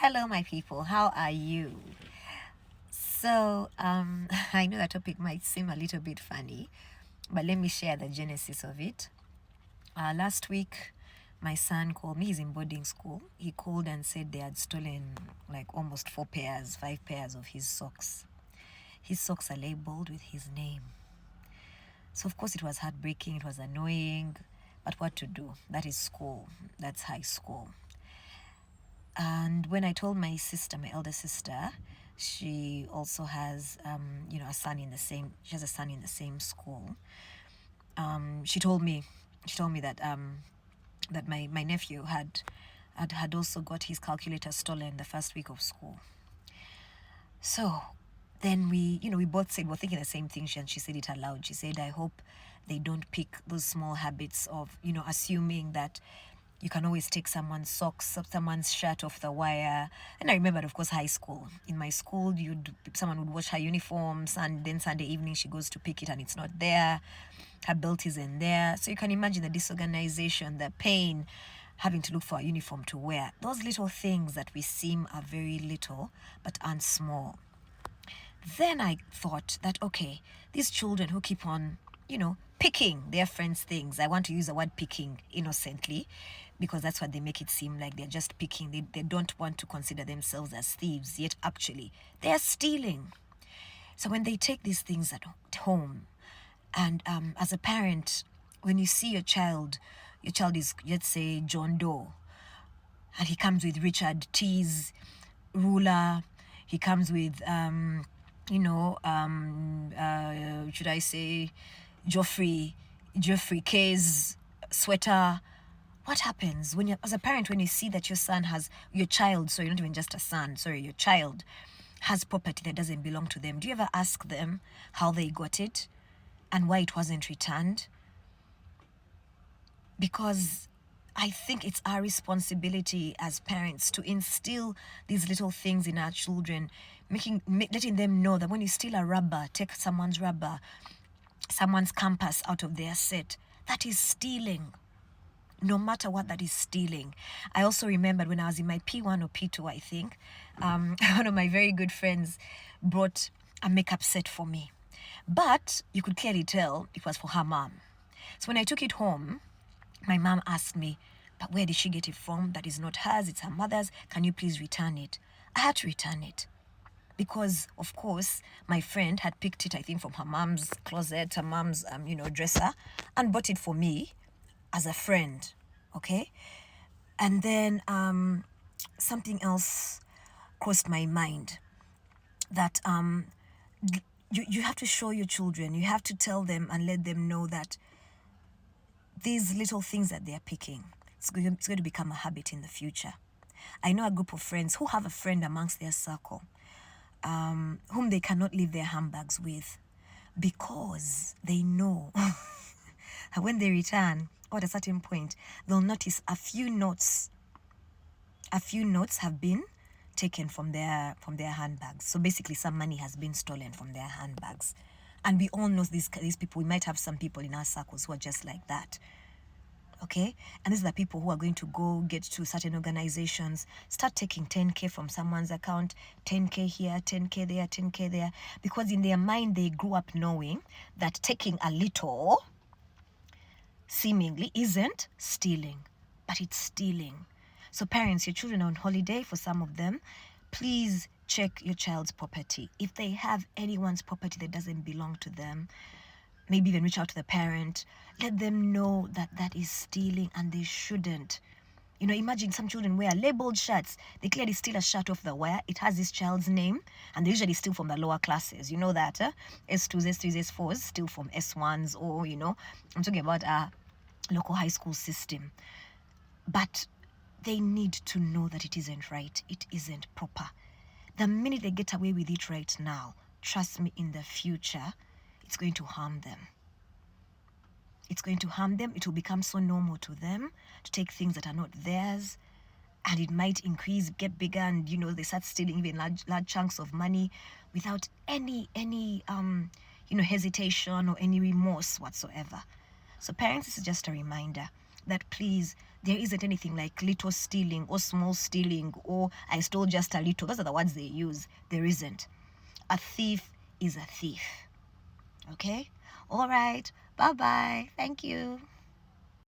Hello, my people. How are you? So, I know that topic might seem a little bit funny, but let me share the genesis of it. Last week, my son called me. He's in boarding school. He called and said they had stolen like almost 5 pairs of his socks. His socks are labeled with his name. So, of course, it was heartbreaking. It was annoying. But what to do? That is school. That's high school. And when I told my sister, my elder sister, she also has, a son in the same. She has a son in the same school. She told me that that my nephew had also got his calculator stolen the first week of school. So then we both said we're thinking the same thing. And she said it aloud. She said, "I hope they don't pick those small habits of assuming that." You can always take someone's socks, someone's shirt off the wire. And I remember, of course, high school. In my school, someone would wash her uniforms, and then Sunday evening she goes to pick it and it's not there. Her belt isn't there. So you can imagine the disorganization, the pain, having to look for a uniform to wear. Those little things that we seem are very little but aren't small. Then I thought that, okay, these children who keep on picking their friends' things. I want to use the word picking innocently because that's what they make it seem like. They're just picking. They don't want to consider themselves as thieves, yet actually they are stealing. So when they take these things at home, and as a parent, when you see your child is, let's say, John Doe, and he comes with Richard T's ruler, he comes with, should I say, Geoffrey K's sweater. What happens when as a parent, when you see that your child, not even just a son, your child has property that doesn't belong to them? Do you ever ask them how they got it and why it wasn't returned? Because I think it's our responsibility as parents to instill these little things in our children, letting them know that when you steal a rubber, take someone's rubber, someone's compass out of their set, that is stealing. No matter what, that is stealing. I also remembered when I was in my P1 or P2, I think, one of my very good friends brought a makeup set for me. But you could clearly tell it was for her mom. So when I took it home, my mom asked me, "But where did she get it from? That is not hers, it's her mother's. Can you please return it?" I had to return it. Because, of course, my friend had picked it, I think, from her mom's closet, her mom's, dresser, and bought it for me as a friend, okay? And then something else crossed my mind, that you have to show your children, you have to tell them and let them know that these little things that they're picking, it's going to become a habit in the future. I know a group of friends who have a friend amongst their circle whom they cannot leave their handbags with because they know when they return, or at a certain point, they'll notice a few notes have been taken from their handbags. So basically some money has been stolen from their handbags. And we all know these people. We might have some people in our circles who are just like that. Okay? And these are the people who are going to go get to certain organizations, start taking 10K from someone's account, 10K here, 10K there, 10K there. Because in their mind, they grew up knowing that taking a little seemingly isn't stealing, but it's stealing. So parents, your children are on holiday. For some of them, please check your child's property. If they have anyone's property that doesn't belong to them, maybe even reach out to the parent. Let them know that that is stealing and they shouldn't. Imagine some children wear labeled shirts. They clearly steal a shirt off the wire. It has this child's name, and they usually steal from the lower classes. You know that, S2s, S3s, S4s steal from S1s, or, I'm talking about a local high school system. But they need to know that it isn't right. It isn't proper. The minute they get away with it right now, trust me, in the future, it's going to harm them. It's going to harm them. It will become so normal to them to take things that are not theirs. And it might increase, get bigger, and, they start stealing even large chunks of money without any hesitation or any remorse whatsoever. So parents, this is just a reminder. that please, there isn't anything like little stealing or small stealing or I stole just a little. Those are the words they use. There isn't. A thief is a thief. Okay? All right. Bye-bye. Thank you.